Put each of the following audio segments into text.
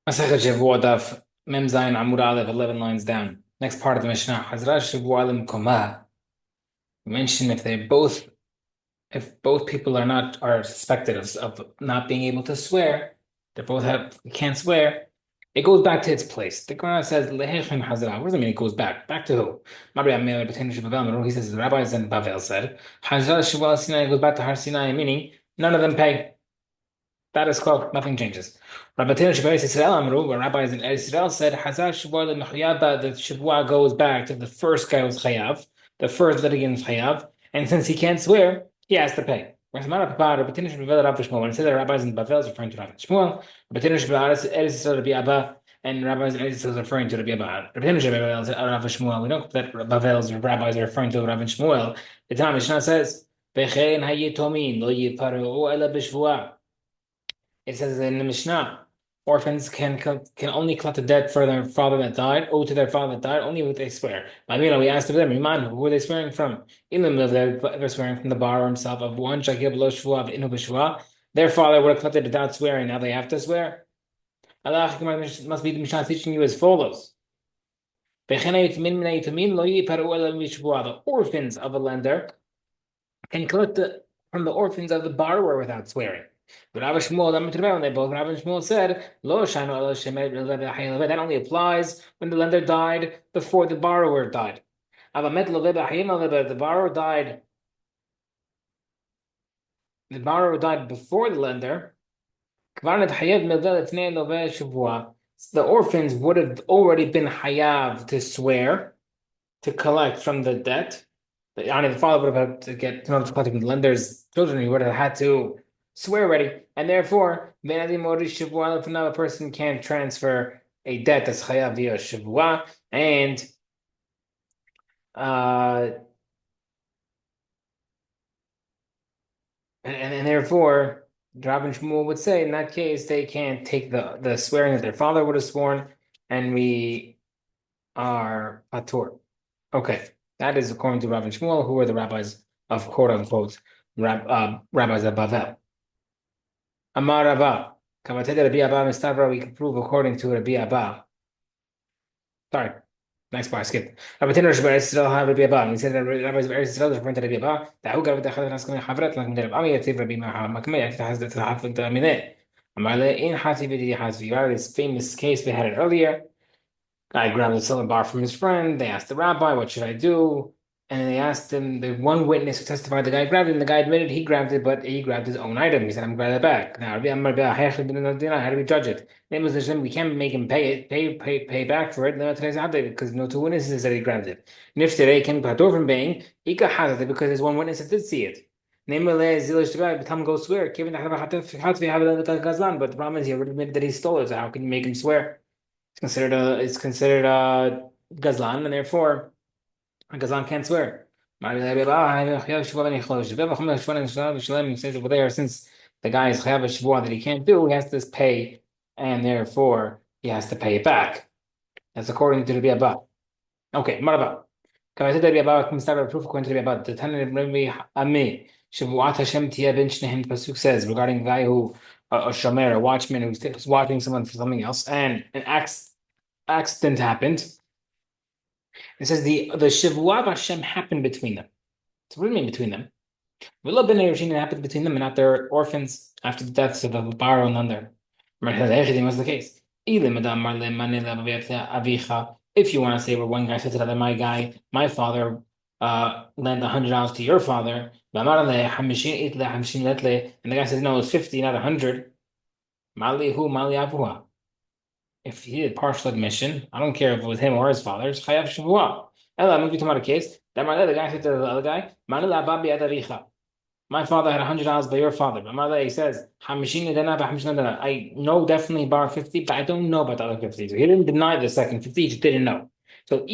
Masechet Shevuot Daf, Mem Zayin Amud Aleph, 11 lines down. Next part of the Mishnah. Hazrat Shevuot Lim Komah. Mention if both people are suspected of not being able to swear, can't swear. It goes back to its place. The Quran says Lehechem Hazrat. What does it mean? It goes back. Back to who? He says the rabbis in Bavel said Hazrat Shevuot Sinai goes back to Har Sinai, meaning none of them pay. Status quo, nothing changes. Rabbateinu Shabbat Yisrael Amru, where rabbis in Eretz Yisrael said, Hazar Shavuot leMechuyaba, the Shavuot goes back to the first guy who was Chayav, the first litigant was Chayav, and since he can't swear, he has to pay. When it says that rabbis in Bavel is referring to Rav Shmuel, Rabbateinu Shabbat Eretz Yisrael Rabbi Abba, and rabbis in Eretz Yisrael is referring to Rabbi Abba. Rabbateinu Shabbat Rav Shmuel, we know that Bavel's rabbis are referring to Rav Shmuel. The Tanna Mishnah says, V'chein hayitomin lo yiparu ela b'shvuah. It says in the Mishnah, orphans can only collect the debt for their father that died, owed to their father that died, only if they swear. We asked of them, Iman, who were they swearing from? Ilim, they're swearing from the borrower himself of one shakib lo shvua inu b'shvua. Their father would have collected without swearing. Now they have to swear. Allah must be the Mishnah teaching you as follows. The orphans of a lender can collect from the orphans of the borrower without swearing. But Rabbi Shmuel, they both Rabbi Shmuel said, that only applies when the lender died before the borrower died. The borrower died before the lender. The orphans would have already been hayav to swear to collect from the debt. The father would have had to get to collect from the lender's children. He would have had to swear already, and therefore, if now a person can't transfer a debt that's chayav via shavua, and therefore, Rav and Shmuel would say in that case they can't take the swearing that their father would have sworn, and we are patur. Okay, that is according to Rav and Shmuel, who are the rabbis of quote unquote rabbis of Bavel. Amar Rabba. Kavatei Rabbi Abba Mistavra, we can prove according to Rabbi Abba. Sorry. Next part, skip. Rabbi Tinner Shber Israel have Rabbi Abba. We said that rabbis of Eretz Israel is referring to Rabbi Abba. That who got the Chazan Askan Havrat, like Rabbi Ami Yativ Rabbi Mahamakmei, it has the Hafik Damine. Amar Le in Hati Vidi Hazvi. This famous case we had it earlier. Guy grabbed a silver bar from his friend. They asked the rabbi, what should I do? And then they asked him, the one witness who testified the guy grabbed it, and the guy admitted he grabbed it, but he grabbed his own item. He said, I'm grabbing it back. Now, how do we judge it? We can't make him pay back for it. Because no two witnesses said he grabbed it. Nif today can patur from paying, because there's one witness that did see it. Become go swear. But the problem is he already admitted that he stole it, so how can you make him swear? It's considered a gazlan, and therefore a gazlan can't swear. He says over there, since the guy is chayav shvuah that he can't do, he has to pay, and therefore he has to pay it back. That's according to the Abba. Okay, Maraba. Proof according to the Abba. The Tanna Rabbi Ami Shavuot Hashem Tia Ben Shnehem pasuk says regarding a guy who a shomer, a watchman who's watching someone for something else, and an accident happened. It says the Shavuot Hashem happened between them. So what do you mean between them? V'lo ben Yerushin happened between them and not their orphans after the deaths of a borrower and lender. Was the case. If you want to say where one guy said to the other, my father lent $100 to your father, and the guy says, no, it's 50, not 100. If he did partial admission, I don't care if it was him or his father, it's chayav shavua. I'm going to talk about a case. The guy said to the other guy, my father had $100 by your father. But he says, I know definitely he borrowed 50, but I don't know about the other 50. So he didn't deny the second 50, he just didn't know. So now, if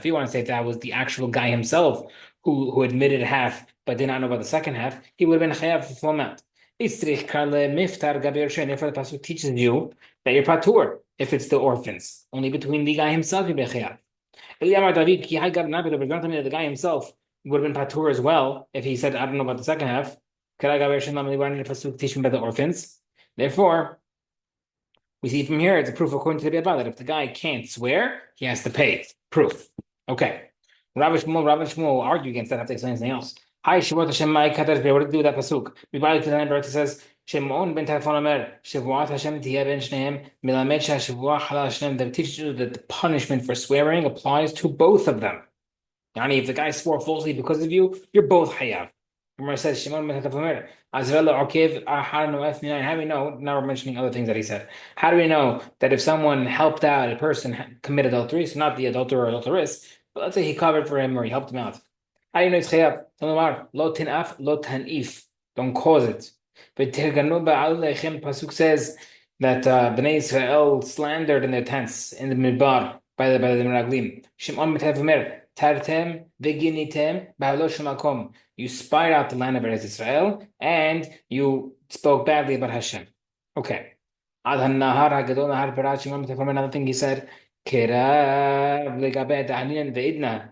you want to say that was the actual guy himself who admitted half but did not know about the second half, he would have been chayav for the full amount. Therefore, the pasuk teaches you that you're patur if it's the orphans. Only between the guy himself you be chayav. The guy himself would have been patur as well if he said, I don't know about the second half. Teach me about the orphans. Therefore, We see from here, it's a proof according to the Bible that if the guy can't swear, he has to pay. Proof. Okay. Rabbi Shmuel will argue against that. I have to explain something else. Hi, Shevuot Hashem Mai Kadosh. What to do with that pasuk? Bibali Kezanim Barak says, Shimon ben Tarfon Omer, Shevuot Hashem Tiyeh ben Shneim, Milamed Shevuot Halal Shneim. That teaches you that the punishment for swearing applies to both of them. Yani, if the guy swore falsely because of you, you're both hayav. Gemara says, Shimon ben Tarfon Omer, how do we know? Now we're mentioning other things that he said. How do we know that if someone helped out a person commit adultery, so not the adulterer or adulteress, but let's say he covered for him or he helped him out. How do you know it's chayav? Lo tinaf, lo tanif. Don't cause it. But Pasuk says that Bnei Israel slandered in their tents in the midbar by the Meraglim. Shimon b'tev tartem v'ginitem ba'lo shemakom. You spied out the land of Eretz Israel and you spoke badly about Hashem. Okay. Ad nahar hagadol nahar perat Shimon b'tev another thing he said. Kerav legabe da'aninan ve'idna.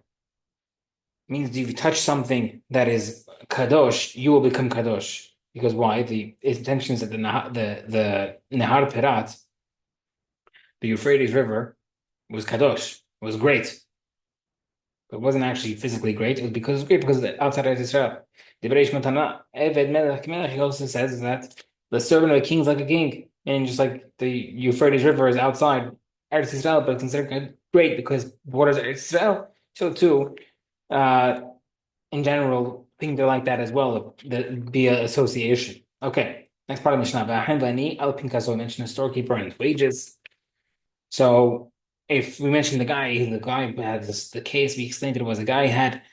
Means if you touch something that is kadosh, you will become kadosh. Because why? The intention is that the Nahar Perat, the Euphrates River, was kadosh. It was great. But it wasn't actually physically great. It was because it was great because outside of Israel. The Bereish Matana, Eved Melech Melech, he also says that the servant of a king is like a king. And just like the Euphrates River is outside Eretz Israel, but considered great because borders Eretz Israel. So too, in general, things are like that as well, the association. Okay, next part of Mishnah. I mentioned a storekeeper and his wages. So if we mentioned the guy had the case, we explained it was a guy had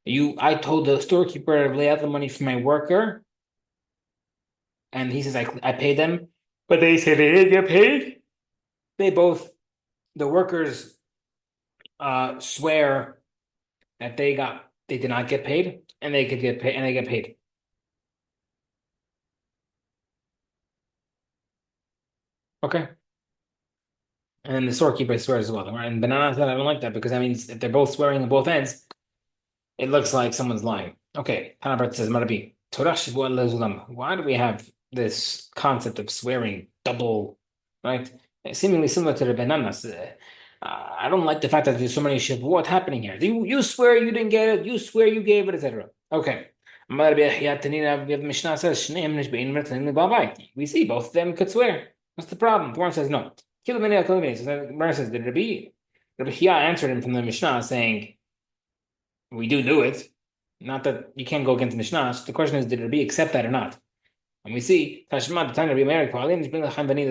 I told the storekeeper to lay out the money for my worker, and he says I paid them, but they say they didn't get paid. The workers swear that they did not get paid, and they could get paid, and they get paid. Okay. And then the storekeeper swears as well. Right? And Banana said, I don't like that because that means if they're both swearing on both ends, it looks like someone's lying. Okay. Tanabrat says, Marabi, why do we have this concept of swearing double, right? Seemingly similar to the bananas. I don't like the fact that there's so many Shevuot happening here. You swear you didn't get it, you swear you gave it, etc. Okay. Mishnah says, we see both of them could swear. What's the problem? The one says no. So the Gemara says, did Rabbi Chia answered him from the Mishnah saying, we do it. Not that you can't go against the Mishnah. So the question is, did Rabbi accept that or not? And we see, Tashma, the time Rabbi Meir,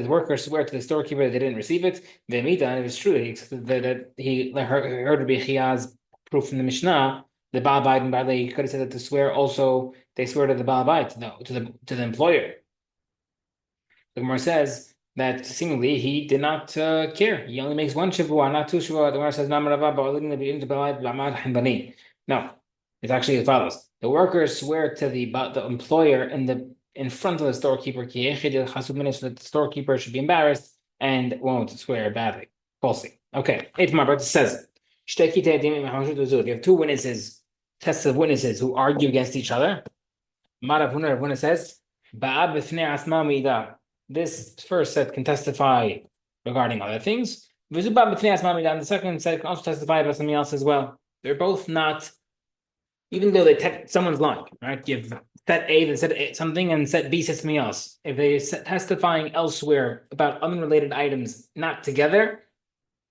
the workers swear to the storekeeper that they didn't receive it. And if it's true, he accepted that he heard Rabbi Chia's proof from the Mishnah, the Baal Bait and Baal, he could have said that to swear also, they swear to the Baal Bait, to the employer. The Gemara says that seemingly he did not care. He only makes one Shevuah, not two Shevuah. The Gemara says, no, it's actually as follows. The workers swear to the employer in front of the storekeeper, so that the storekeeper should be embarrassed and won't swear badly, falsely. Okay, it says, if you have two witnesses, tests of witnesses who argue against each other, Ravuna says, this first set can testify regarding other things, and the second set can also testify about something else as well. They're both not, even though someone's lying, right? You have set A that said something and set B says something else. If they're testifying elsewhere about unrelated items, not together,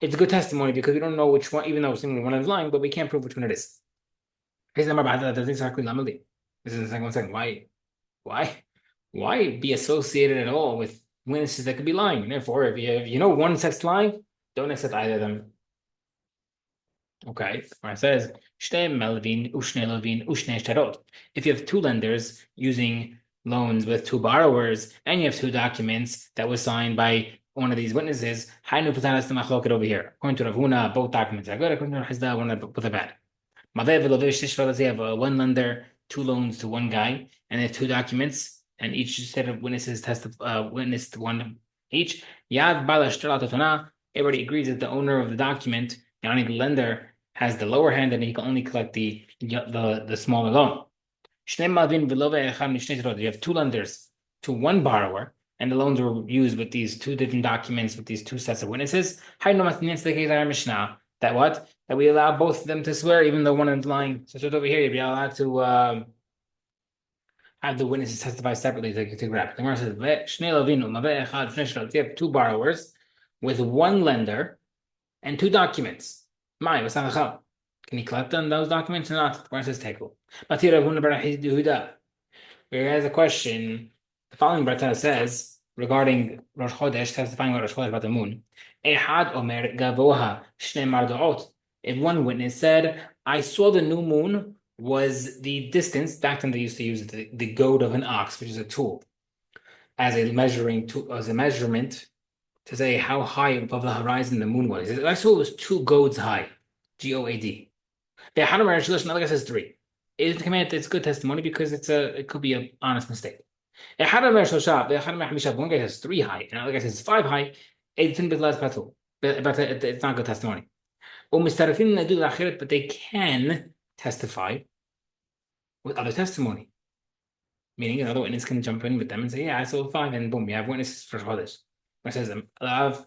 it's a good testimony because we don't know which one, even though seemingly one is lying, but we can't prove which one it is. This is the second. Why be associated at all with witnesses that could be lying? And therefore, if you know one set's lying, don't accept either of them. Okay, it says, if you have two lenders using loans with two borrowers, and you have two documents that was signed by one of these witnesses, over here. According to Ravuna, both documents are good. According to Hizda, one of both are bad. Let's say you have one lender, two loans to one guy, and they have two documents, and each set of witnesses witnessed one each. Everybody agrees that the owner of the document, the lender, has the lower hand and he can only collect the smaller loan. You have two lenders to one borrower, and the loans were used with these two different documents with these two sets of witnesses. That what? That we allow both of them to swear, even though one is lying. So over here, you'd be allowed to have the witnesses testify separately to grab. The Gemara says, you have two borrowers with one lender and two documents. Can he collect on those documents or not? The Gemara says, take. Whereas a question, the following Brata says regarding Rosh Chodesh, testifying about Rosh Chodesh about the moon. Ehad omer gavoha shnei mardoot. If one witness said, I saw the new moon was the distance, back then they used to use the goad of an ox, which is a tool, as a measuring tool, as a measurement to say how high above the horizon the moon was. I saw it was 2 goads high, G-O-A-D. The Hadamer Shalish, another guy says 3. It's good testimony because it could be an honest mistake. One guy says 3 high, and another guy says 5 high. It's not good testimony. But they can testify with other testimony. Meaning another witness can jump in with them and say, yeah, I saw 5, and boom, you have witnesses for Chodesh. It says, what does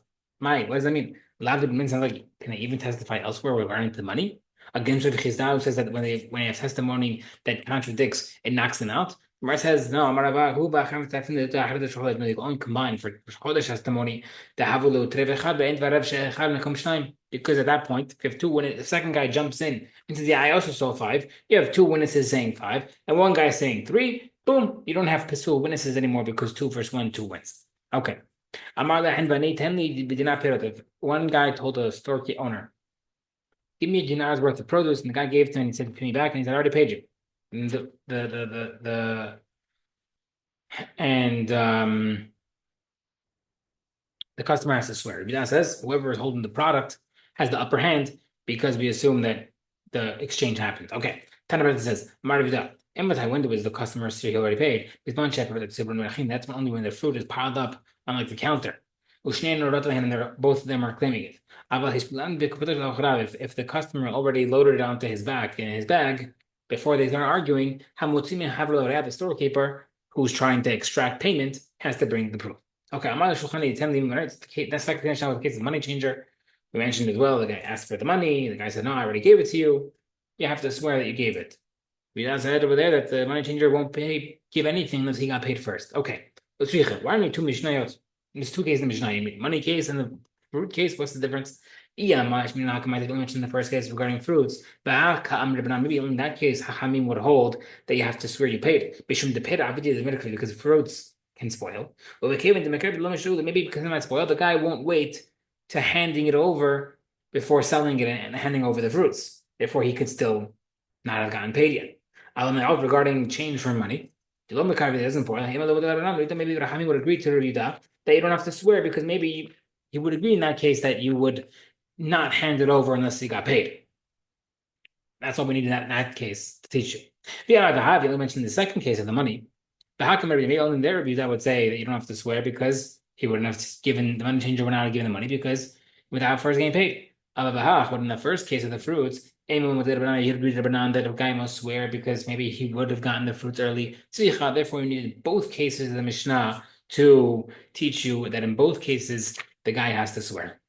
that mean? Sounds like, can I even testify elsewhere regarding the money? Against Rav Chisda, who says that when you have testimony that contradicts, it knocks them out. Mar says, no, they only combine for Chodesh testimony, because at that point, if you have 2 witnesses, the second guy jumps in and says, yeah, I also saw 5, you have 2 witnesses saying 5, and one guy saying 3, boom, you don't have pistol witnesses anymore because 2 versus 1, 2 wins. Okay. One guy told the store owner, give me a dinar's worth of produce, and the guy gave it to him and he said, pay me back, and he said, I already paid you. And the customer has to swear. Rabbi says, whoever is holding the product has the upper hand because we assume that the exchange happened. Okay. Tana says, when was the customer he already paid? That's only when the fruit is piled up on like the counter. And both of them are claiming it. If the customer already loaded it onto his back in his bag before they start arguing, the storekeeper who's trying to extract payment has to bring the proof. Okay, that's like the case of the money changer. We mentioned as well, the guy asked for the money, the guy said, no, I already gave it to you. You have to swear that you gave it. We said over there that the money changer won't give anything unless he got paid first. Okay. Why are there 2 Mishnayot? There's 2 cases in the Mishnah. Money case and the fruit case, what's the difference? I mentioned in the first case regarding fruits. Maybe in that case, Hachamim would hold that you have to swear you paid. Because fruits can spoil. Maybe because it might spoil, the guy won't wait to handing it over before selling it and handing over the fruits. Therefore, he could still not have gotten paid yet. Regarding change for money, maybe Rahami would agree to review that you don't have to swear because maybe he would agree in that case that you would not hand it over unless he got paid. That's what we need in that case to teach you. You mentioned the second case of the money. The Hakam only in their review that would say that you don't have to swear because he wouldn't have given the money changer would not have given the money because without first getting paid. But in the first case of the fruits, that a guy must swear because maybe he would have gotten the fruits early. Therefore, we needed both cases of the Mishnah to teach you that in both cases the guy has to swear.